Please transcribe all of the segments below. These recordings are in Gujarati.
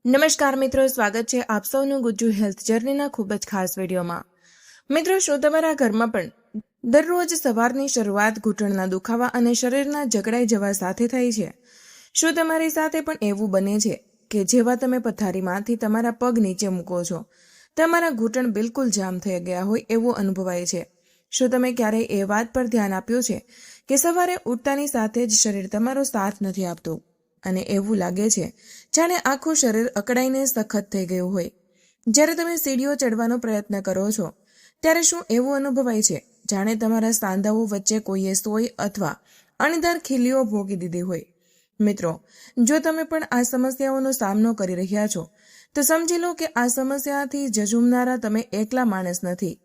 નમસ્કાર મિત્રો, સ્વાગત છે આપ સૌનું ગુજ્જુ હેલ્થ જર્નીના ખૂબ જ ખાસ વિડીયોમાં। મિત્રો, શું તમારા ઘરમાં પણ દરરોજ સવારની શરૂઆત ઘૂંટણના દુખાવા અને શરીરના જકડાઈ જવા સાથે થાય છે? શું તમારી સાથે પણ એવું બને છે કે જેવા તમે પથારીમાંથી તમારા પગ નીચે મૂકો છો, તમારા ઘૂંટણ બિલકુલ જામ થઈ ગયા હોય એવું અનુભવાય છે? શું તમે ક્યારેય એ વાત પર ધ્યાન આપ્યું છે કે સવારે ઉઠતાની સાથે જ શરીર તમારો સાથ નથી આપતું અને એવું લાગે છે જાણે આખું શરીર અકળાઈને સખત થઈ ગયું હોય? જ્યારે તમે સીડીઓ ચડવાનો પ્રયત્ન કરો છો ત્યારે શું એવું અનુભવાય છે જાણે તમારા સાંધાઓ વચ્ચે કોઈએ સોય અથવા અણીદાર ખીલીઓ ભોગી દીધી હોય? મિત્રો, જો તમે પણ આ સમસ્યાઓનો સામનો કરી રહ્યા છો તો સમજી લો કે આ સમસ્યાથી ઝઝૂમનારા તમે એકલા માણસ નથી।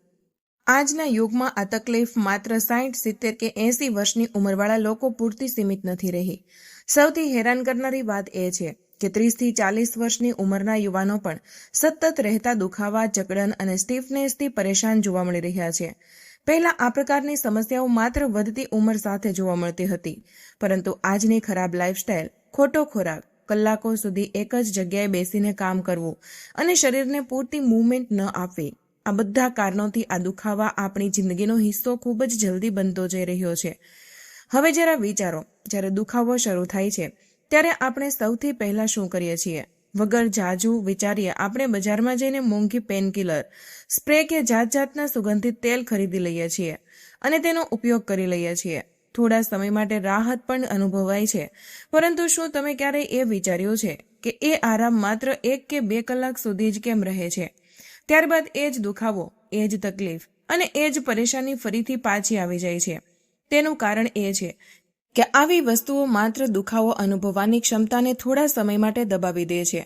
આજના યુગમાં આ તકલીફ માત્ર 60, 70 કે 80 વર્ષની ઉંમરવાળા લોકો પૂરતી સીમિત નથી રહી। સૌથી હેરાન કરનારી વાત એ છે કે 30 થી 40 વર્ષની ઉંમરના યુવાનો પણ સતત રહેતા દુખાવા, જકડન અને સ્ટીફનેસથી પરેશાન જોવા મળી રહ્યા છે। પહેલા આ પ્રકારની સમસ્યાઓ માત્ર વધતી ઉંમર સાથે જોવા મળતી હતી, પરંતુ આજની ખરાબ લાઇફસ્ટાઇલ, ખોટો ખોરાક, કલાકો સુધી એક જ જગ્યાએ બેસીને કામ કરવું અને શરીરને પૂરતી મૂવમેન્ટ ન આપવી, આ બધા કારણોથી આ દુખાવા આપણી જિંદગીનો હિસ્સો ખૂબ જ જલ્દી બનતો જઈ રહ્યો છે। હવે જરા વિચારો, જ્યારે દુખાવો શરૂ થાય છે ત્યારે આપણે સૌથી પહેલા શું કરીએ છીએ? વગર જાજુ વિચારીએ આપણે બજારમાં જઈને મોંઘી પેનકિલર, સ્પ્રે કે જાતના સુગંધિત તેલ ખરીદી લઈએ છીએ અને તેનો ઉપયોગ કરી લઈએ છીએ। થોડા સમય માટે રાહત પણ અનુભવાય છે, પરંતુ શું તમે ક્યારેય એ વિચાર્યું છે કે એ આરામ માત્ર 1 કે 2 કલાક સુધી જ કેમ રહે છે? ત્યારબાદ એ જ દુખાવો, એ જ તકલીફ અને એ જ પરેશાની ફરીથી પાછી આવી જાય છે। તેનું કારણ એ છે કે આવી વસ્તુઓ માત્ર દુખાવો અનુભવવાની ક્ષમતાને થોડા સમય માટે દબાવી દે છે,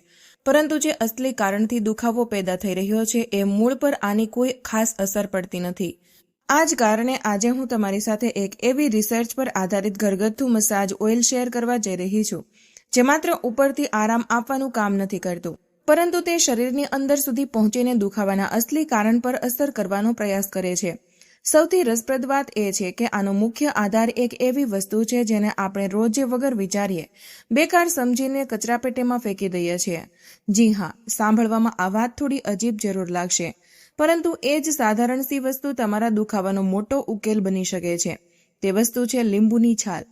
પરંતુ જે અસલી કારણથી દુખાવો પેદા થઈ રહ્યો છે એ મૂળ પર આની કોઈ ખાસ અસર પડતી નથી। આ જ કારણે આજે હું તમારી સાથે એક એવી રિસર્ચ પર આધારિત ઘરગથ્થુ મસાજ ઓઇલ શેર કરવા જઈ રહી છું જે માત્ર ઉપરથી આરામ આપવાનું કામ નથી કરતું, પરંતુ તે શરીરની અંદર સુધી પહોંચીને દુખાવાના અસલી કારણ પર અસર કરવાનો પ્રયાસ કરે છે। સૌથી રસપ્રદ વાત એ છે કે આનો મુખ્ય આધાર એક એવી વસ્તુ છે જેને આપણે રોજ વગર વિચારીએ બેકાર સમજીને કચરાપેટીમાં ફેંકી દઈએ છીએ। જી હા, સાંભળવામાં આ વાત થોડી અજીબ જરૂર લાગશે, પરંતુ એ જ સાધારણ સી વસ્તુ તમારા દુખાવાનો મોટો ઉકેલ બની શકે છે। તે વસ્તુ છે લીંબુની છાલ।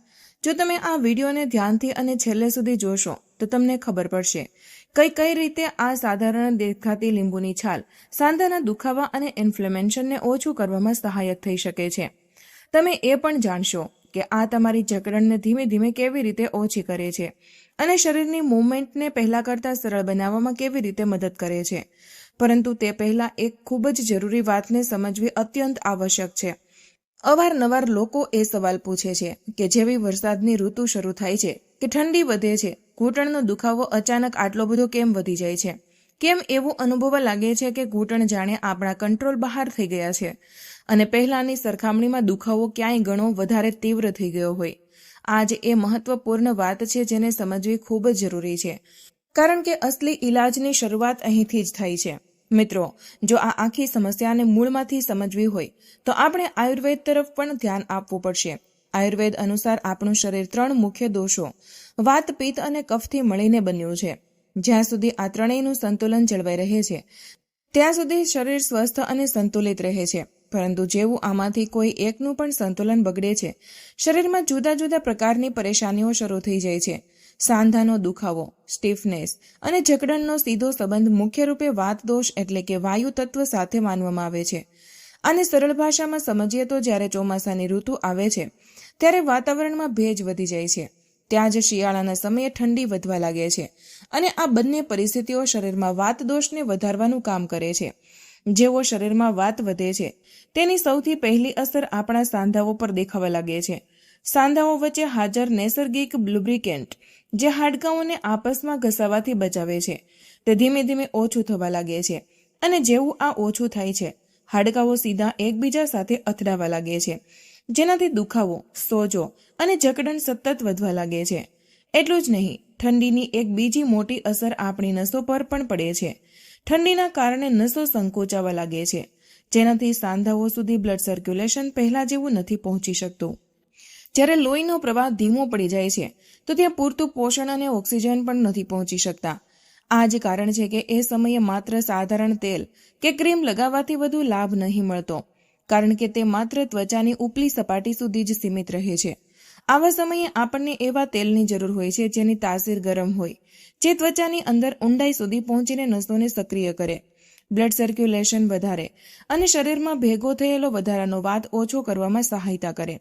જો તમે આ વિડીયોને ધ્યાનથી અને છેલ્લે સુધી જોશો તો તમને ખબર પડશે કઈ રીતે આ સાધારણ દેખાતી લીંબુની છાલ સાંધાના દુખાવા અને ઇન્ફ્લેમેશનને ઓછું કરવામાં સહાયક થઈ શકે છે। તમે એ પણ જાણશો કે આ તમારી જકડનને ધીમે ધીમે કેવી રીતે ઓછી કરે છે અને શરીરની મૂવમેન્ટને પહેલા કરતાં સરળ બનાવવામાં કેવી રીતે મદદ કરે છે। પરંતુ તે પહેલા એક ખૂબ જ જરૂરી વાતને સમજવી અત્યંત આવશ્યક છે। અવારનવાર લોકો એ સવાલ પૂછે છે કે જેવી વરસાદની ઋતુ શરૂ થાય છે કે ઠંડી વધે છે, ઘૂંટણનો દુખાવો અચાનક આટલો બધો કેમ વધી જાય છે? કેમ એવું અનુભવવા લાગે છે કે ઘૂંટણ જાણે આપણા કંટ્રોલ બહાર થઈ ગયા છે અને પહેલાની સરખામણીમાં દુખાવો ક્યાંય ગણો વધારે તીવ્ર થઈ ગયો હોય? આજ એ મહત્વપૂર્ણ વાત છે જેને સમજવી ખૂબ જ જરૂરી છે, કારણ કે અસલી ઈલાજની શરૂઆત અહીંથી જ થાય છે। મિત્રો, જો આ આખી સમસ્યાને મૂળમાંથી સમજવી હોય તો આપણે આયુર્વેદ તરફ પણ ધ્યાન આપવું પડશે। આયુર્વેદ અનુસાર આપણું શરીર 3 મુખ્ય દોષો, વાત, પિત્ત અને કફથી મળીને બન્યું છે। જ્યાં સુધી આ ત્રણેયનું સંતુલન જળવાઈ રહે છે ત્યાં સુધી શરીર સ્વસ્થ અને સંતુલિત રહે છે, પરંતુ જેવું આમાંથી કોઈ એકનું પણ સંતુલન બગડે છે, શરીરમાં જુદા જુદા પ્રકારની પરેશાનીઓ શરૂ થઈ જાય છે। સાંધાનો દુખાવો, સ્ટીફનેસ અને જકડનનો સીધો સંબંધ મુખ્ય રૂપે વાત દોષ એટલે કે વાયુ તત્વ સાથે માનવામાં આવે છે। આને સરળ ભાષામાં સમજીએ તો જ્યારે ચોમાસાની ઋતુ આવે છે ત્યારે વાતાવરણમાં ભેજ વધી જાય છે, ત્યાં જ શિયાળાના સમયે ઠંડી વધવા લાગે છે અને આ બંને પરિસ્થિતિઓ શરીરમાં વાત દોષને વધારવાનું કામ કરે છે। જેવો શરીરમાં વાત વધે છે તેની સૌથી પહેલી અસર આપણા સાંધાઓ પર દેખાવા લાગે છે। સાંધાઓ વચ્ચે હાજર નૈસર્ગિક લુબ્રિકેન્ટ જે હાડકાંઓને આપસમાં ઘસાવાથી બચાવે છે તે ધીમે ધીમે ઓછું થવા લાગે છે અને જેવું આ ઓછું થાય છે, હાડકાંઓ સીધા એકબીજા સાથે અથડાવા લાગે છે, જેનાથી દુખાવો, સોજો અને જકડન સતત વધવા લાગે છે। એટલું જ નહીં, ઠંડીની એક બીજી મોટી અસર આપણી નસો પર પણ પડે છે। ઠંડીના કારણે નસો સંકોચાવા લાગે છે, જેનાથી સાંધાઓ સુધી બ્લડ સર્ક્યુલેશન પહેલા જેવું નથી પહોંચી શકતું। જ્યારે લોહીનો પ્રવાહ ધીમો પડી જાય છે તો ત્યાં પૂરતું પોષણ અને ઓક્સિજન પણ નથી પહોંચી શકતા। આ જ કારણ છે કે એ સમયે માત્ર સાધારણ તેલ કે ક્રીમ લગાવવાથી વધુ લાભ નહીં મળતો, કારણ કે તે માત્ર ત્વચાની ઉપલી સપાટી સુધી જ સીમિત રહે છે. આવા સમયે આપણને એવા તેલની જરૂર હોય છે જેની તાસીર ગરમ હોય, જે ત્વચાની અંદર ઊંડાઈ સુધી પહોંચીને નસોને સક્રિય કરે, બ્લડ સર્ક્યુલેશન વધારે અને શરીરમાં ભેગો થયેલો વધારાનો વાત ઓછો કરવામાં સહાયતા કરે.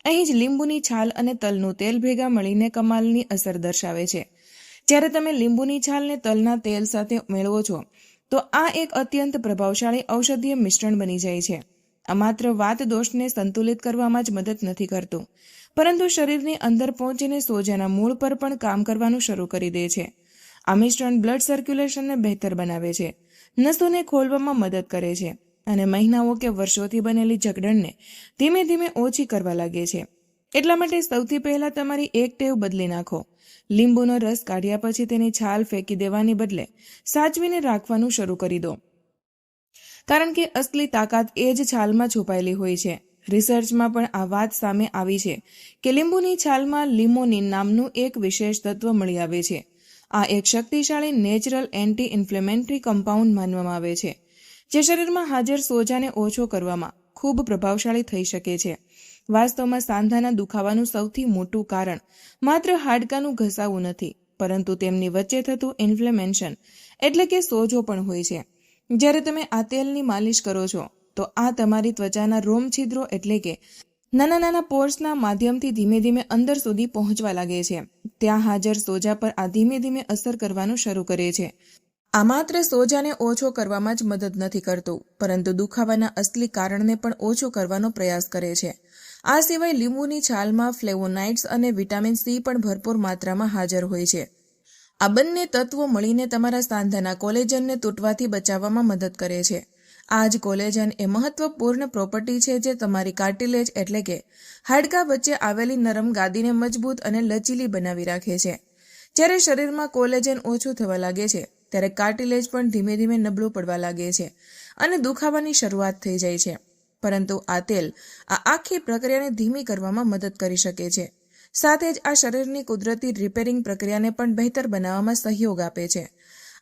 અહીં જ લીંબુની છાલ અને તલનું તેલ ભેગા મળીને કમાલની અસર દર્શાવે છે. જ્યારે તમે લીંબુની છાલને તલના તેલ સાથે મેળવો છો તો આ એક અત્યંત પ્રભાવશાળી ઔષધીય મિશ્રણ બની જાય છે. આ માત્ર વાત દોષને સંતુલિત કરવામાં જ મદદ નથી કરતું, પરંતુ શરીરની અંદર પહોંચીને સોજાના મૂળ પર પણ કામ કરવાનું શરૂ કરી દે છે. આ મિશ્રણ બ્લડ સર્ક્યુલેશનને બહેતર બનાવે છે, નસોને ખોલવામાં મદદ કરે છે અને મહિનાઓ કે વર્ષોથી બનેલી જકડણને ધીમે ધીમે ઓછી કરવા લાગે છે. એટલા માટે સૌથી પહેલા તમારી એક ટેવ બદલી નાખો. લીંબુનો રસ કાઢ્યા પછી તેની છાલ ફેંકી દેવાની બદલે સાચવીને રાખવાનું શરૂ કરી દો, કારણ કે અસલી તાકાત એ જ છાલમાં છુપાયેલી હોય છે. રિસર્ચમાં પણ આ વાત સામે આવી છે કે લીંબુની છાલમાં લિમોનિન નામનું એક વિશેષ તત્વ મળી આવે છે. આ એક શક્તિશાળી નેચરલ એન્ટી ઇન્ફ્લેમેટરી કમ્પાઉન્ડ માનવામાં આવે છે, જે શરીરમાં હાજર સોજાને ઓછો કરવામાં ખૂબ પ્રભાવશાળી થઈ શકે છે. વાસ્તવમાં સાંધાના દુખાવાનું સૌથી મોટું કારણ માત્ર હાડકાનું ઘસાવું નથી, પરંતુ તેમની વચ્ચે થતું ઇન્ફ્લેમેશન એટલે કે સોજો પણ હોય છે. જ્યારે તમે આ તેલની માલિશ કરો છો તો આ તમારી ત્વચાના રોમ છિદ્રો એટલે કે નાના નાના પોર્સના માધ્યમથી ધીમે ધીમે અંદર સુધી પહોંચવા લાગે છે. ત્યાં હાજર સોજા પર આ ધીમે ધીમે અસર કરવાનું શરૂ કરે છે. આ માત્ર સોજાને ઓછો કરવામાં જ મદદ નથી કરતું, પરંતુ દુખાવાના અસલી કારણને પણ ઓછો કરવાનો પ્રયાસ કરે છે. આ સિવાય લીંબુની છાલમાં ફ્લેવોનાઇડ્સ અને વિટામિન સી પણ ભરપૂર માત્રામાં હાજર હોય છે. આ બંને તત્વો મળીને તમારા સાંધાના કોલેજનને તૂટવાથી બચાવવામાં મદદ કરે છે. આ જ કોલેજન એ મહત્વપૂર્ણ પ્રોપર્ટી છે જે તમારી કાર્ટિલેજ એટલે કે હાડકાં વચ્ચે આવેલી નરમ ગાદીને મજબૂત અને લચીલી બનાવી રાખે છે. જ્યારે શરીરમાં કોલેજન ઓછું થવા લાગે છે ત્યારે કાર્ટિલેજ પણ ધીમે ધીમે નબળું પડવા લાગે છે અને દુખાવાની શરૂઆત થઈ જાય છે. પરંતુ આ તેલ આ આખી પ્રક્રિયાને ધીમી કરવામાં મદદ કરી શકે છે. સાથે જ આ શરીરની કુદરતી રિપેરિંગ પ્રક્રિયાને પણ બહેતર બનાવવામાં સહયોગ આપે છે.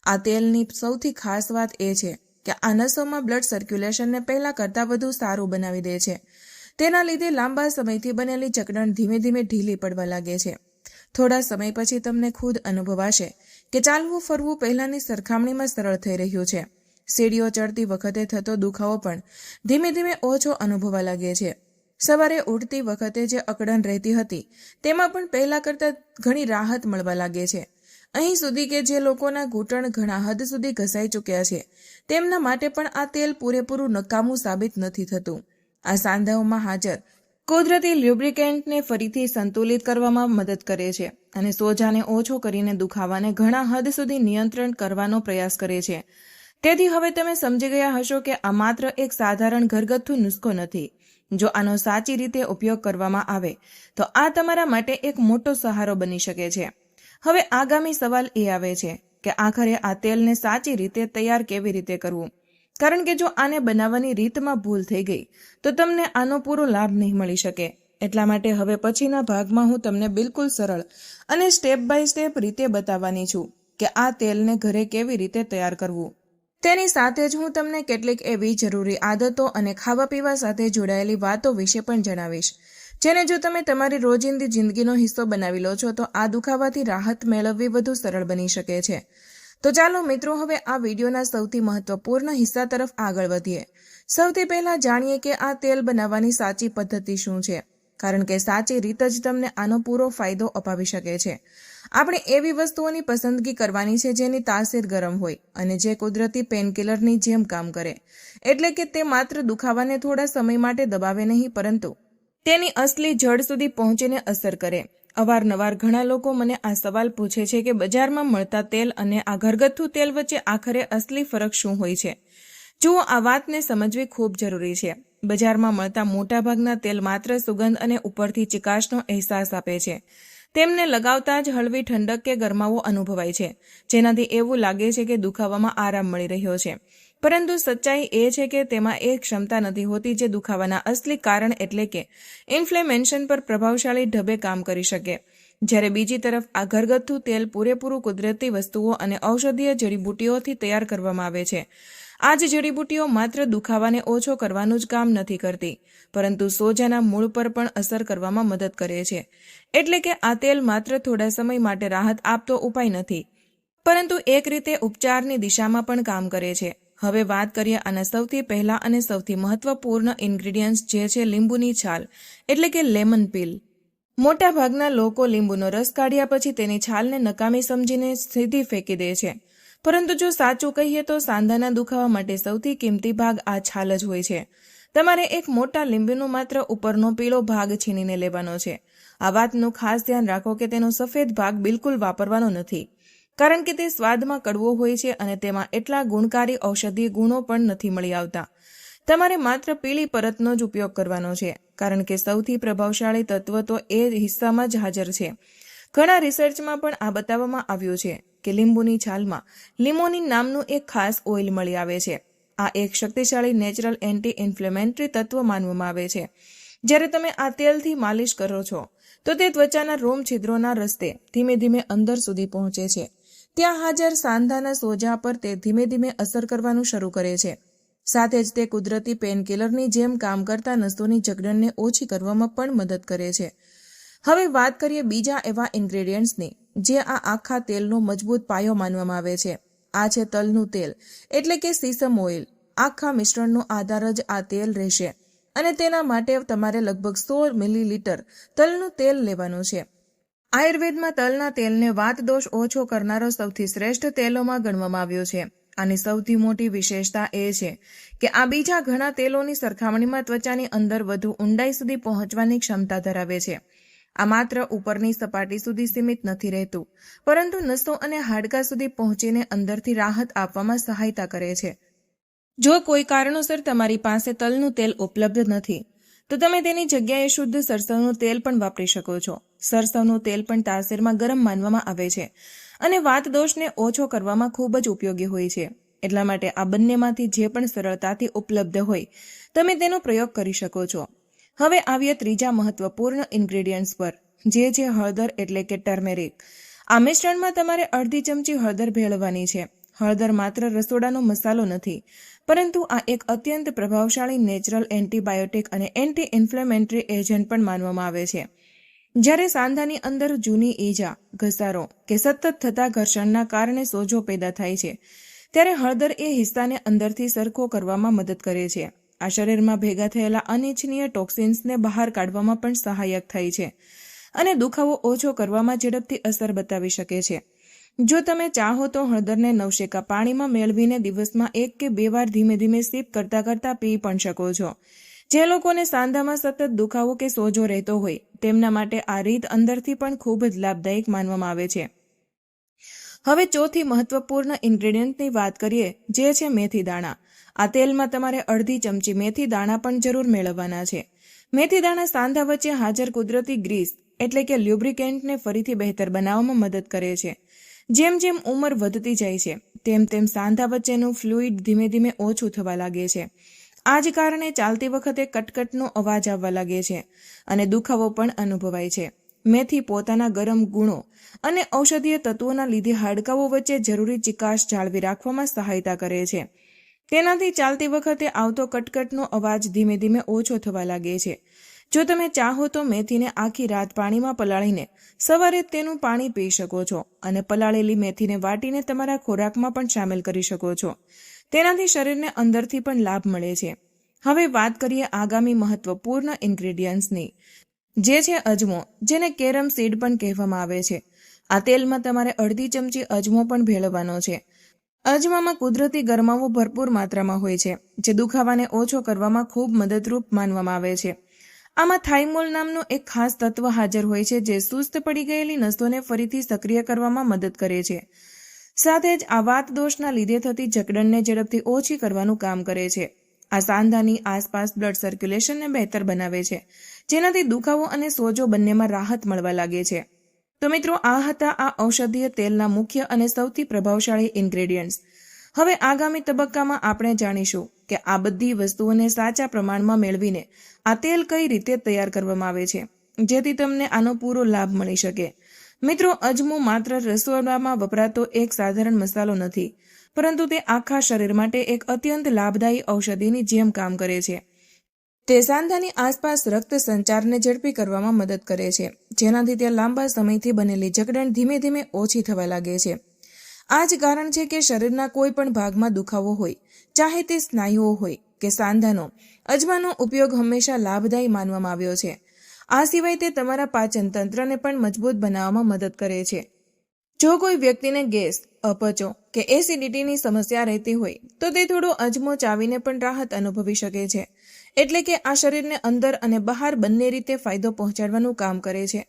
આ તેલની સૌથી ખાસ વાત એ છે કે આ નસોમાં બ્લડ સર્ક્યુલેશનને પહેલા કરતાં વધુ સારું બનાવી દે છે. તેના લીધે લાંબા સમયથી બનેલી જકડણ ધીમે ધીમે ઢીલી પડવા લાગે છે. થોડા સમય પછી તમને ખુદ અનુભવાશે કે ચાલવું ફરવું પહેલાની સરખામણીમાં સરળ થઈ રહ્યું છે. સીડીઓ ચડતી વખતે થતો દુખાવો પણ ધીમે ધીમે ઓછો અનુભવવા લાગે છે. સવારે ઉઠતી વખતે જે અકળન રહેતી હતી તેમાં પણ પહેલા કરતાં ઘણી રાહત મળવા લાગે છે. અહીં સુધી કે જે લોકોના ઘૂંટણ ઘણા હદ સુધી ઘસાઈ ચૂક્યા છે તેમના માટે પણ આ તેલ પૂરેપૂરું નકામું સાબિત નથી થતું. આ સાંધાઓમાં હાજર કુદરતી લ્યુબ્રિકેન્ટને ફરીથી સંતુલિત કરવામાં મદદ કરે છે અને સોજાને ઓછો કરીને દુખાવાને ઘણા હદ સુધી નિયંત્રણ કરવાનો પ્રયાસ કરે છે. તેથી હવે તમે સમજી ગયા હશો કે આ માત્ર એક સાધારણ ઘરગથ્થુ નુસ્ખો નથી. જો આનો સાચી રીતે ઉપયોગ કરવામાં આવે તો આ તમારા માટે એક મોટો સહારો બની શકે છે. હવે આગામી સવાલ એ આવે છે કે આખરે આ તેલને સાચી રીતે તૈયાર કેવી રીતે કરવું, કારણ કે જો આને બનાવવાની રીતમાં ભૂલ થઈ ગઈ તો તમને આનો પૂરો લાભ નહીં મળી શકે. એટલા માટે હવે પછીના ભાગમાં હું તમને બિલકુલ સરળ અને સ્ટેપ બાય સ્ટેપ રીતે બતાવવાની છું કે આ તેલને ઘરે કેવી રીતે તૈયાર કરવું. તેની સાથે જ હું તમને કેટલીક એવી જરૂરી આદતો અને ખાવા પીવા સાથે જોડાયેલી વાતો વિશે પણ જણાવીશ, જેને જો તમે તમારી રોજિંદી જિંદગીનો હિસ્સો બનાવી લો છો તો આ દુખાવાથી રાહત મેળવવી વધુ સરળ બની શકે છે. તો ચાલો મિત્રો, હવે આ વિડીયોના સૌથી મહત્વપૂર્ણ હિસ્સા તરફ આગળ વધીએ. સૌથી પહેલા જાણીએ કે આ તેલ બનાવવાની સાચી પદ્ધતિ શું છે, કારણ કે સાચી રીત જ તમને આનો પૂરો ફાયદો અપાવી શકે છે. આપણે એવી વસ્તુઓની પસંદગી કરવાની છે જેની તાસીર ગરમ હોય અને જે કુદરતી પેનકિલરની જેમ કામ કરે, એટલે કે તે માત્ર દુખાવાને થોડા સમય માટે દબાવે નહીં, પરંતુ તેની અસલી જડ સુધી પહોંચીને અસર કરે. અવારનવાર ઘણા લોકો મને આ સવાલ પૂછે છે કે બજારમાં મળતા તેલ અને આ ઘરગથ્થુ તેલ વચ્ચે આખરે અસલી ફરક શું હોય છે. જુઓ, આ વાતને સમજવી ખૂબ જરૂરી છે. બજારમાં મળતા મોટાભાગના તેલ માત્ર સુગંધ અને ઉપરથી ચિકાશનો અહેસાસ આપે છે. તેમને લગાવતા જ હળવી ઠંડક કે ગરમાવો અનુભવાય છે, જેનાથી એવું લાગે છે કે દુખાવામાં આરામ મળી રહ્યો છે. પરંતુ સચ્ચાઈ એ છે કે તેમાં એ ક્ષમતા નથી હોતી જે દુખાવાના અસલી કારણ એટલે કે ઇન્ફ્લેમેશન પર પ્રભાવશાળી ઢબે કામ કરી શકે. જ્યારે બીજી તરફ આ ઘરગથ્થુ તેલ પૂરેપૂરું કુદરતી વસ્તુઓ અને ઔષધીય જડીબુટ્ટીઓથી તૈયાર કરવામાં આવે છે. આ જ જડીબુટ્ટીઓ માત્ર દુખાવાને ઓછો કરવાનું જ કામ નથી કરતી, પરંતુ સોજાના મૂળ પર પણ અસર કરવામાં મદદ કરે છે. એટલે કે આ તેલ માત્ર થોડા સમય માટે રાહત આપતો ઉપાય નથી, પરંતુ એક રીતે ઉપચારની દિશામાં પણ કામ કરે છે. હવે વાત કરીએ આના સૌથી પહેલા અને સૌથી મહત્વપૂર્ણ ઇન્ગ્રીડિયન્ટ્સ, જે છે લીંબુની છાલ એટલે કે લેમન પીલ. મોટા ભાગના લોકો લીંબુનો રસ કાઢ્યા પછી તેની છાલને નકામી સમજીને સીધી ફેંકી દે છે, પરંતુ જો સાચું કહીએ તો સાંધાના દુખાવા માટે સૌથી કિંમતી ભાગ આ છાલ જ હોય છે. તમારે એક મોટા લીંબુનો માત્ર ઉપરનો પીળો ભાગ છીનીને લેવાનો છે. આ વાતનું ખાસ ધ્યાન રાખો કે તેનો સફેદ ભાગ બિલકુલ વાપરવાનો નથી, કારણ કે તે સ્વાદમાં કડવો હોય છે અને તેમાં એટલા ગુણકારી ઔષધીય ગુણો પણ નથી મળી આવતા. તમારે માત્ર પીળી પરતનો જ ઉપયોગ કરવાનો છે, કારણ કે સૌથી પ્રભાવશાળી તત્વ તો એ હિસ્સામાં જ હાજર છે. ઘણા રિસર્ચમાં પણ આ બતાવવામાં આવ્યું છે કે લીંબુની છાલમાં લિમોનિન નામનું એક ખાસ ઓઇલ મળી આવે છે. આ એક શક્તિશાળી નેચરલ એન્ટી ઇન્ફ્લેમેટરી તત્વ માનવામાં આવે છે. જ્યારે તમે આ તેલથી માલિશ કરો છો તો તે ત્વચાના રોમ છિદ્રોના રસ્તે ધીમે ધીમે અંદર સુધી પહોંચે છે. ત્યાં હાજર સાંધાના સોજા પર તે ધીમે ધીમે અસર કરવાનું શરૂ કરે છે. સાથે જ તે કુદરતી પેનકિલરની જેમ કામ કરતા નસોની જકડનને ઓછી કરવામાં પણ મદદ કરે છે. હવે વાત કરીએ બીજા એવા ઇન્ગ્રેડિયન્ટ્સની જે આ આખા તેલનો મજબૂત પાયો માનવામાં આવે છે. આ છે તલનું તેલ એટલે કે સીસમ ઓઇલ. આખા મિશ્રણનો આધાર જ આ તેલ રહેશે અને તેના માટે તમારે લગભગ 100 મિલીલીટર તલનું તેલ લેવાનું છે. આયુર્વેદમાં તલના તેલને વાત દોષ ઓછો કરનારો સૌથી શ્રેષ્ઠ તેલોમાં ગણવામાં આવ્યો છે. આની સૌથી મોટી વિશેષતા એ છે કે આ બીજા ઘણા તેલોની સરખામણીમાં ત્વચાની અંદર વધુ ઊંડાઈ સુધી પહોંચવાની ક્ષમતા ધરાવે છે. આ માત્ર ઉપરની સપાટી સુધી સીમિત નથી રહેતું, પરંતુ નસો અને હાડકાં સુધી પહોંચીને અંદરથી રાહત આપવામાં સહાયતા કરે છે. જો કોઈ કારણોસર તમારી પાસે તલનું તેલ ઉપલબ્ધ નથી તો તમે તેની જગ્યાએ શુદ્ધ સરસવનું તેલ પણ વાપરી શકો છો. સરસવનું તેલ પણ તાસીરમાં ગરમ માનવામાં આવે છે અને વાત દોષને ઓછો કરવામાં ખૂબ જ ઉપયોગી હોય છે. એટલા માટે આ બંનેમાંથી જે પણ સરળતાથી ઉપલબ્ધ હોય તમે તેનો પ્રયોગ કરી શકો છો. હવે આવીએ ત્રીજા મહત્વપૂર્ણ ઇન્ગ્રેડિયન્ટ્સ પર, જે છે હળદર એટલે કે ટર્મેરિક. આ મિશ્રણમાં તમારે અડધી ચમચી હળદર ભેળવવાની છે. હળદર માત્ર રસોડાનો મસાલો નથી, પરંતુ આ એક અત્યંત પ્રભાવશાળી નેચરલ એન્ટીબાયોટિક અને એન્ટી ઇન્ફ્લેમેટરી એજન્ટ પણ માનવામાં આવે છે. જ્યારે સાંધાની અંદર જૂની ઈજા, ઘસારો કે સતત થતા ઘર્ષણના કારણે સોજો પેદા થાય છે, ત્યારે હળદર એ હિસ્સાને અંદરથી સરખો કરવામાં મદદ કરે છે. આ શરીરમાં ભેગા થયેલા અનિચ્છનીય ટોક્સિન્સને બહાર કાઢવામાં પણ સહાયક થાય છે અને દુખાવો ઓછો કરવામાં ઝડપથી અસર બતાવી શકે છે. જો તમે ચાહો તો હળદરને નવશેકા પાણીમાં મેળવીને દિવસમાં 1 કે 2 વાર ધીમે ધીમે સિપ કરતા કરતા પી પણ શકો છો. જે લોકોને સાંધામાં સતત દુખાવો કે સોજો રહેતો હોય તેમના માટે આ રીત અંદરથી પણ ખૂબ જ લાભદાયક માનવામાં આવે છે. હવે ચોથી મહત્વપૂર્ણ ઇન્ગ્રેડિયન્ટની વાત કરીએ, જે છે મેથી દાણા. આ તેલમાં તમારે અડધી ચમચી મેથી દાણા પણ જરૂર મેળવવાના છે. મેથી દાણા સાંધા વચ્ચે હાજર કુદરતી ગ્રીસ એટલે કે લ્યુબ્રિકેન્ટને ફરીથી બહેતર બનાવવામાં મદદ કરે છે. જેમ જેમ ઉંમર વધતી જાય છે તેમ તેમ સાંધા વચ્ચેનું ફ્લુઇડ ધીમે ધીમે ઓછું થવા લાગે છે. આ જ કારણે ચાલતી વખતે કટકટનો અવાજ આવવા લાગે છે અને દુખાવો પણ અનુભવાય છે. મેથી પોતાના ગરમ ગુણો અને ઔષધીય તત્વોના લીધે હાડકાઓ વચ્ચે જરૂરી ચિકાશ જાળવી રાખવામાં સહાયતા કરે છે. તેનાથી ચાલતી વખતે આવતો કટકટનો અવાજ ધીમે ધીમે ઓછો થવા લાગે છે. જો તમે ચાહો તો મેથીને આખી રાત પાણીમાં પલાળીને સવારે તેનું પાણી પી શકો છો અને પલાળેલી મેથીને વાટીને તમારા ખોરાકમાં પણ સામેલ કરી શકો છો. તેનાથી શરીરને અંદરથી પણ લાભ મળે છે. હવે વાત કરીએ આગામી મહત્વપૂર્ણ ઇન્ગ્રેડિયન્ટ્સની, જે છે અજમો, જેને કેરમ સીડ પણ કહેવામાં આવે છે. આ તેલમાં તમારે અડધી ચમચી અજમો પણ ભેળવવાનો છે. અજમામાં કુદરતી ગરમાવો ભરપૂર માત્રામાં હોય છે, જે દુખાવાને ઓછો કરવામાં ખૂબ મદદરૂપ માનવામાં આવે છે. આમાં થાઇમોલ નામનું એક ખાસ તત્વ હાજર હોય છે, જે સુસ્ત પડી ગયેલી નસોને ફરીથી સક્રિય કરવામાં મદદ કરે છે. સાથે જ આ વાત દોષના લીધે થતી જકડનને ઝડપથી ઓછી કરવાનું કામ કરે છે. આ સાંધાની આસપાસ બ્લડ સર્ક્યુલેશનને બહેતર બનાવે છે, જેનાથી દુખાવો અને સોજો બંનેમાં રાહત મળવા લાગે છે. તો મિત્રો, આ હતા આ ઔષધીય તેલના મુખ્ય અને સૌથી પ્રભાવશાળી ઇન્ગ્રેડિયન્ટ્સ. હવે આગામી તબક્કામાં આપણે જાણીશું કે આ બધી વસ્તુઓને સાચા પ્રમાણમાં મેળવીને આ તેલ કઈ રીતે તૈયાર કરવામાં આવે છે, જેથી તમને આનો પૂરો લાભ મળી શકે. મિત્રો, અજમો માત્ર રસોડામાં વપરાતો એક સાધારણ મસાલો નથી, પરંતુ તે આખા શરીર માટે એક અત્યંત લાભદાયી ઔષધિની જેમ કામ કરે છે. તે સાંધાની આસપાસ રક્ત સંચારને ઝડપી કરવામાં મદદ કરે છે, જેનાથી તે લાંબા સમયથી બનેલી જકડણ ધીમે ધીમે ઓછી થવા લાગે છે. આ જ કારણ છે કે શરીરના કોઈ પણ ભાગમાં દુખાવો હોય, ચાહે તે સ્નાયુઓ હોય કે સાંધાનો, અજમાનો ઉપયોગ હંમેશા લાભદાયી માનવામાં આવ્યો છે. આ સિવાય તે તમારા પાચન તંત્રને પણ મજબૂત બનાવવામાં મદદ કરે છે. જો કોઈ વ્યક્તિને ગેસ, અપચો કે એસિડિટીની સમસ્યા રહેતી હોય તો તે થોડો અજમો ચાવીને પણ રાહત અનુભવી શકે છે. એટલે કે આ શરીરને અંદર અને બહાર બંને રીતે ફાયદો પહોંચાડવાનું કામ કરે છે.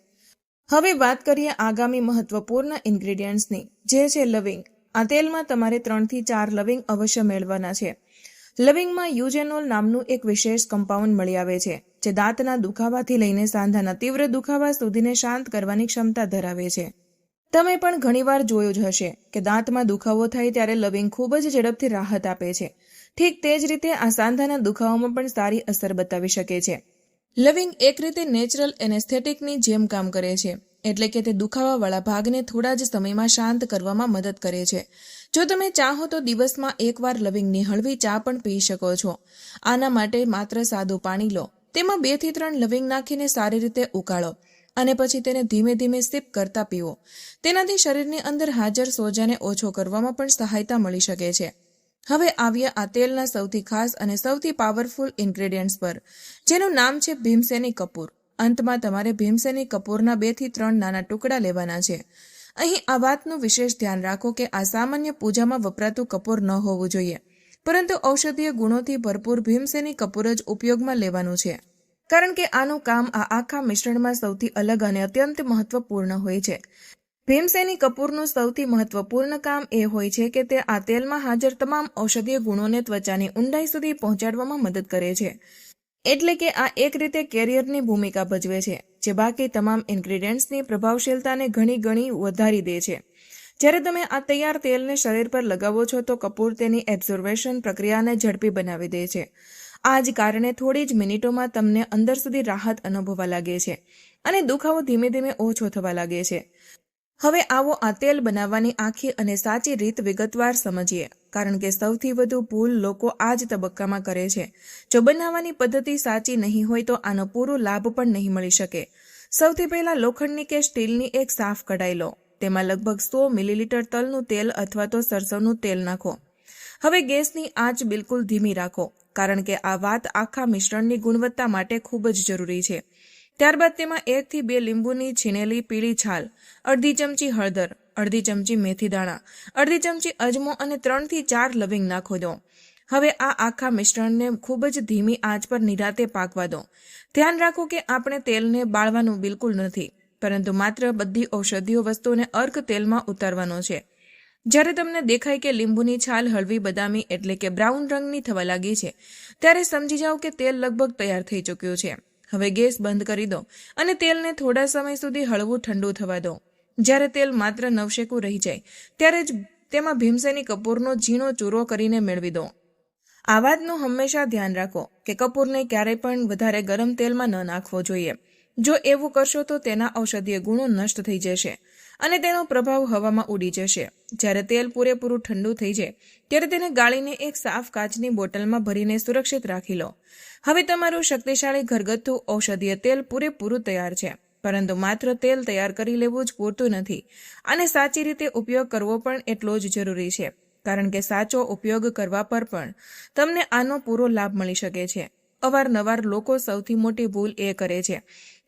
હવે વાત કરીએ આગામી મહત્વપૂર્ણ ઇન્ગ્રેડિયન્ટ્સની, જે છે લવિંગ. આ તેલમાં તમારે 3 થી 4 લવિંગ અવશ્ય મેળવવાના છે. લવિંગમાં યુજેનોલ નામનું એક વિશેષ કમ્પાઉન્ડ મળી આવે છે, જે દાંતના દુખાવાથી લઈને સાંધાના તીવ્ર દુખાવા સુધીને શાંત કરવાની ક્ષમતા ધરાવે છે. તમે પણ ઘણીવાર જોયું જ હશે કે દાંતમાં દુખાવો થાય ત્યારે લવિંગ ખૂબ જ ઝડપથી રાહત આપે છે. ઠીક તે જ રીતે આ સાંધાના દુખાવામાં પણ સારી અસર બતાવી શકે છે. લવિંગ એક રીતે નેચરલ એનેસ્થેટિકની જેમ કામ કરે છે, એટલે કે તે દુખાવાવાળા ભાગને થોડા જ સમયમાં શાંત કરવામાં મદદ કરે છે. જો તમે ચાહો તો દિવસમાં એકવાર લવિંગની હળવી ચા પણ પી શકો છો. આના માટે માત્ર સાદું પાણી લો, તેમાં 2 થી 3 લવિંગ નાખીને સારી રીતે ઉકાળો અને પછી તેને ધીમે ધીમે સિપ કરતા પીવો. તેનાથી શરીરની અંદર હાજર સોજાને ઓછો કરવામાં પણ સહાયતા મળી શકે છે. હવે આવીએ આ તેલના સૌથી ખાસ અને સૌથી પાવરફુલ ઇન્ગ્રેડિયન્ટ્સ પર, જેનું નામ છે ભીમસેની કપૂર. અંતમાં તમારે ભીમસેની કપૂરના 2 થી 3 નાના ટુકડા લેવાના છે. અહીં આ વાતનું વિશેષ ધ્યાન રાખો કે આ સામાન્ય પૂજામાં વપરાતું કપૂર ન હોવું જોઈએ, પરંતુ ઔષધીય ગુણોથી ભરપૂર ભીમસેની કપૂર જ ઉપયોગમાં લેવાનું છે, કારણ કે આનું કામ આ આખા મિશ્રણમાં સૌથી અલગ અને અત્યંત મહત્વપૂર્ણ હોય છે. ભીમસેની કપૂરનું સૌથી મહત્વપૂર્ણ કામ એ હોય છે કે તે આ તેલમાં હાજર તમામ ઔષધીય ગુણોને ત્વચાની ઊંડાઈ સુધી પહોંચાડવામાં મદદ કરે છે. એટલે કે આ એક રીતે કેરિયરની ભૂમિકા ભજવે છે, જે બાકી તમામ ઇન્ગ્રેડિયન્ટ્સની પ્રભાવશીલતાને ઘણી વધારી દે છે. જ્યારે તમે આ તૈયાર તેલને શરીર પર લગાવો છો તો કપૂર તેની એબ્ઝોર્વેશન પ્રક્રિયાને ઝડપી બનાવી દે છે. આ જ કારણે થોડી જ મિનિટોમાં તમને અંદર સુધી રાહત અનુભવવા લાગે છે અને દુખાવો ધીમે ધીમે ઓછો થવા લાગે છે. હવે આવો આ તેલ બનાવવાની આખી અને સાચી રીત વિગતવાર સમજીએ, કારણ કે સૌથી વધુ ભૂલ લોકો આ જ તબક્કામાં કરે છે. જો બનાવવાની પદ્ધતિ સાચી નહીં હોય તો આનો પૂરો લાભ પણ નહીં મળી શકે. સૌથી પહેલા લોખંડની કે સ્ટીલની એક સાફ કઢાઈ લો. તેમાં લગભગ 100 મિલીલીટર તલનું તેલ અથવા તો સરસવનું તેલ નાખો. હવે ગેસની આંચ બિલકુલ ધીમી રાખો, કારણ કે આ વાત આખા મિશ્રણની ગુણવત્તા માટે ખૂબ જ જરૂરી છે. ત્યારબાદ તેમાં 1 થી 2 લીંબુની છીનેલી પીળી છાલ, અડધી ચમચી હળદર, અડધી ચમચી મેથી દાણા, અડધી ચમચી અજમો અને 3 થી 4 લવિંગ નાખો દો. હવે આ આખા મિશ્રણને ખૂબ જ ધીમી આંચ પર નિરાતે પાકવા દો. ધ્યાન રાખો કે આપણે તેલને બાળવાનું બિલકુલ નથી, પરંતુ માત્ર બધી ઔષધીય વસ્તુઓને અર્ક તેલમાં ઉતારવાનો છે. જ્યારે તમને દેખાય કે લીંબુની છાલ હળવી બદામી એટલે કે બ્રાઉન રંગની થવા લાગી છે, ત્યારે સમજી જાઓ કે તેલ લગભગ તૈયાર થઈ ચૂક્યું છે. હવે ગેસ બંધ કરી દો અને તેલને થોડા સમય સુધી હળવું ઠંડુ થવા દો. જ્યારે તેલ માત્ર નવશેકું રહી જાય ત્યારે જ તેમાં ભીમસેની કપૂરનો ઝીણો ચૂરો કરીને મેળવી દો. આ વાતનું હંમેશા ધ્યાન રાખો કે કપૂરને ક્યારેય પણ વધારે ગરમ તેલમાં ન નાખવો જોઈએ. જો એવું કરશો તો તેના ઔષધીય ગુણો નષ્ટ થઈ જશે અને તેનો પ્રભાવ હવામાં ઉડી જશે. જ્યારે તેલ પૂરેપૂરું ઠંડુ થઈ જાય ત્યારે તેને ગાળીને એક સાફ કાચની બોટલમાં ભરીને સુરક્ષિત રાખી લો. હવે તમારું શક્તિશાળી ઘરગથ્થુ ઔષધીય તેલ પૂરેપૂરું તૈયાર છે. પરંતુ માત્ર તેલ તૈયાર કરી લેવું જ પૂરતું નથી. આને સાચી રીતે ઉપયોગ કરવો પણ એટલો જ જરૂરી છે, કારણ કે સાચો ઉપયોગ કરવા પર પણ તમને આનો પૂરો લાભ મળી શકે છે. અવારનવાર લોકો સૌથી મોટી ભૂલ એ કરે છે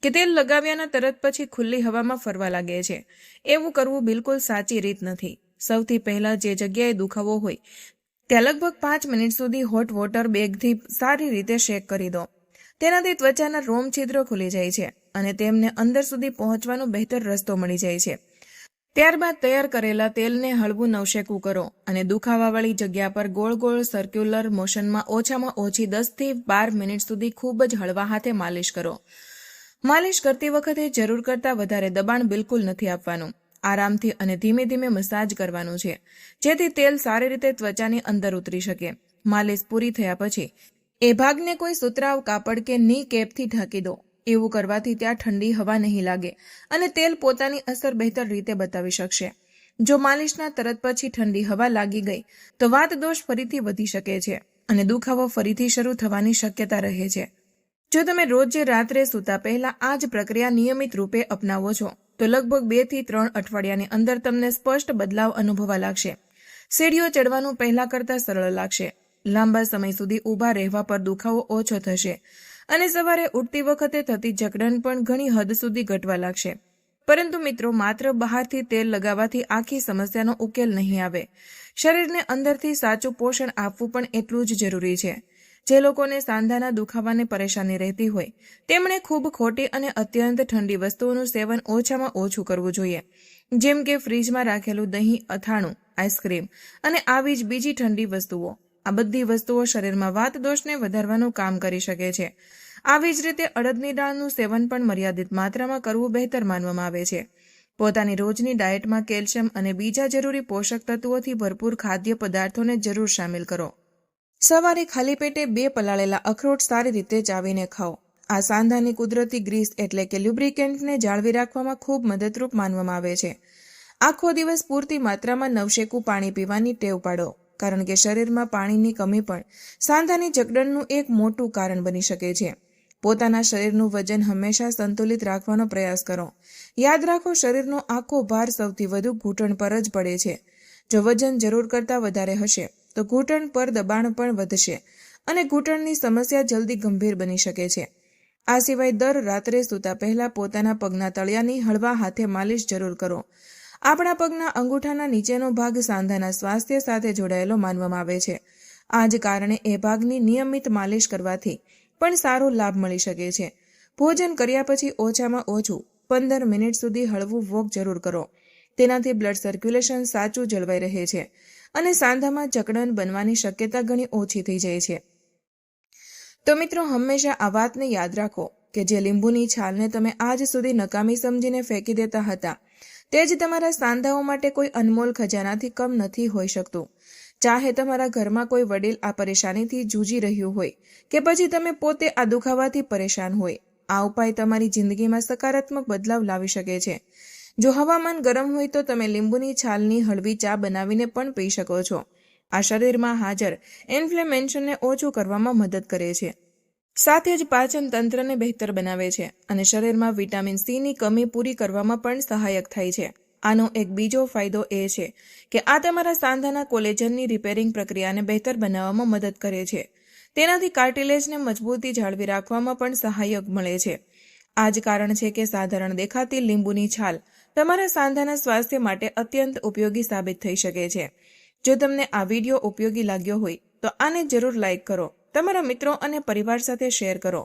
કે તેલ લગાવ્યાના તરત પછી ખુલ્લી હવામાં ફરવા લાગે છે. એવું કરવું બિલકુલ સાચી રીત નથી. સૌથી પહેલા જે જગ્યાએ દુખાવો હોય ત્યાં લગભગ 5 મિનિટ સુધી હોટ વોટર બેગથી સારી રીતે શેક કરી દો. તેનાથી ત્વચાના રોમ છિદ્રો ખુલી જાય છે અને તેમને અંદર સુધી પહોંચવાનો બહેતર રસ્તો મળી જાય છે. ત્યારબાદ તૈયાર કરેલા તેલને હળવું નવશેકું કરો અને દુખાવાવાળી જગ્યા પર ગોળ ગોળ સર્ક્યુલર મોશનમાં ઓછામાં ઓછી 10 થી 12 મિનિટ સુધી ખૂબ જ હળવા હાથે માલિશ કરો. માલિશ કરતી વખતે જરૂર કરતાં વધારે દબાણ બિલકુલ નથી આપવાનું. આરામથી અને ધીમે ધીમે મસાજ કરવાનું છે, જેથી તેલ સારી રીતે ત્વચાની અંદર ઉતરી શકે. માલિશ પૂરી થયા પછી એ ભાગને કોઈ સુતરાઉ કાપડ કે ની કેપથી ઢાંકી દો એવું કરવાથી ત્યાં ઠંડી હવા નહીં લાગે અને તેલ પોતાની અસર બહેતર રીતે બતાવી શકશે. જો માલિશના તરત પછી ઠંડી હવા લાગી ગઈ તો વાત દોષ ફરીથી વધી શકે છે અને દુખાવો ફરીથી શરૂ થવાની શક્યતા રહે છે. જો તમે રોજ રાત્રે સૂતા પહેલા આ જ પ્રક્રિયા નિયમિત રૂપે અપનાવો છો તો લગભગ 2 થી 3 અઠવાડિયાની અંદર તમને સ્પષ્ટ બદલાવ અનુભવવા લાગશે. સીડીઓ ચડવાનું પહેલા કરતાં સરળ લાગશે. લાંબા સમય સુધી ઊભા રહેવા પર દુખાવો ઓછો થશે અને સવારે ઉઠતી વખતે થતી જકડન પણ ઘણી હદ સુધી ઘટવા લાગશે. પરંતુ મિત્રો, માત્ર બહારથી તેલ લગાવવાથી આખી સમસ્યાનો ઉકેલ નહીં આવે. શરીરને અંદરથી સાચું પોષણ આપવું પણ એટલું જ જરૂરી છે. જે લોકોને સાંધાના દુખાવાને પરેશાની રહેતી હોય તેમણે ખૂબ ખોટી અને અત્યંત ઠંડી વસ્તુઓનું સેવન ઓછામાં ઓછું કરવું જોઈએ, જેમ કે ફ્રીજમાં રાખેલું દહીં, અથાણું, આઈસ્ક્રીમ અને આવી જ બીજી ઠંડી વસ્તુઓ. આ બધી વસ્તુઓ શરીરમાં વાત દોષને વધારવાનું કામ કરી શકે છે. આવી જ રીતે અડદની દાળનું સેવન પણ મર્યાદિત માત્રામાં કરવું બહેતર માનવામાં આવે છે. પોતાની રોજની ડાયટમાં કેલ્શિયમ અને બીજા જરૂરી પોષક તત્વોથી ભરપૂર ખાદ્ય પદાર્થોને જરૂર સામેલ કરો. સવારે ખાલી પેટે 2 પલાળેલા અખરોટ સારી રીતે ચાવીને ખાઓ. આ સાંધાની કુદરતી ગ્રીસ એટલે કે લ્યુબ્રિકેન્ટને જાળવી રાખવામાં ખૂબ મદદરૂપ માનવામાં આવે છે. આખો દિવસ પૂરતી માત્રામાં નવશેકું પાણી પીવાની ટેવ પાડો, કારણ કે શરીરમાં પાણીની કમી પણ સાંધાની જકડનનું એક મોટું કારણ બની શકે છે. પોતાના શરીરનું વજન હંમેશા સંતુલિત રાખવાનો પ્રયાસ કરો. યાદ રાખો, શરીરનો આખો ભાર સૌથી વધુ ઘૂંટણ પર જ પડે છે. જો વજન જરૂર કરતાં વધારે હશે તો ઘૂંટણ પર દબાણ પણ વધશે અને ઘૂંટણની સમસ્યા જલ્દી ગંભીર બની શકે છે. આ સિવાય દર રાત્રે સૂતા પહેલા પોતાના પગના તળિયાની હળવા હાથે માલિશ જરૂર કરો. આપણા પગના અંગૂઠાના નીચેનો ભાગ સાંધાના સ્વાસ્થ્ય સાથે જોડાયેલો માનવામાં આવે છે. આ જ કારણે એ ભાગની નિયમિત માલિશ કરવાથી પણ સારો લાભ મળી શકે છે. ભોજન કર્યા પછી ઓછામાં ઓછું 15 મિનિટ સુધી હળવું વોક જરૂર કરો. તેનાથી બ્લડ સર્ક્યુલેશન સાચું જળવાઈ રહે છે અને સાંધામાં જકડન બનવાની શક્યતા ઘણી ઓછી થઈ જાય છે. તો મિત્રો, હંમેશા આ વાતને યાદ રાખો કે જે લીંબુની છાલને તમે આજ સુધી નકામી સમજીને ફેંકી દેતા હતા તે જ તમારા સાંધાઓ માટે કોઈ અનમોલ ખજાનાથી કમ નથી હોઈ શકતું. ચાહે તમારા ઘરમાં કોઈ વડીલ આ પરેશાનીથી જૂજી રહ્યું હોય કે પછી તમે પોતે આ દુખાવાથી પરેશાન હોય, આ ઉપાય તમારી જિંદગીમાં સકારાત્મક બદલાવ લાવી શકે છે. જો હવામાન ગરમ હોય તો તમે લીંબુની છાલની હળવી ચા બનાવીને પણ પી શકો છો. આ શરીરમાં હાજર ઇન્ફ્લેમેશનને ઓછું કરવામાં મદદ કરે છે, સાથે જ પાચન તંત્રને બહેતર બનાવે છે અને શરીરમાં વિટામિન C ની કમી પૂરી કરવામાં પણ સહાયક થાય છે. આનો એક બીજો ફાયદો એ છે કે આ તમારા સાંધાના કોલેજનની રિપેરિંગ પ્રક્રિયાને બહેતર બનાવવામાં મદદ કરે છે. તેનાથી કાર્ટિલેજને મજબૂતી જાળવી રાખવામાં પણ સહાયક મળે છે. આ જ કારણ છે કે સાધારણ દેખાતી લીંબુની છાલ તમારા સાંધાના સ્વાસ્થ્ય માટે અત્યંત ઉપયોગી સાબિત થઈ શકે છે. જો તમને આ વિડીયો ઉપયોગી લાગ્યો હોય તો આને જરૂર લાઇક કરો, તમારા મિત્રો અને પરિવાર સાથે શેર કરો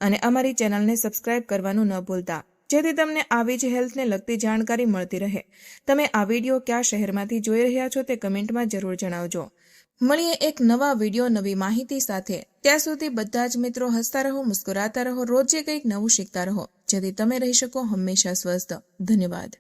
અને અમારી ચેનલને સબસ્ક્રાઇબ કરવાનું ન ભૂલતા, જેથી તમને આવી જ હેલ્થને લગતી જાણકારી મળતી રહે. તમે આ વિડીયો કયા શહેરમાંથી જોઈ રહ્યા છો તે કમેન્ટમાં જરૂર જણાવજો. મળીએ એક નવા વિડીયો નવી માહિતી સાથે. ત્યાં સુધી બધા જ મિત્રો હસતા રહો, મુસ્કુરાતા રહો, રોજે કંઈક નવું શીખતા રહો, જેથી તમે રહી શકો હંમેશા સ્વસ્થ. ધન્યવાદ.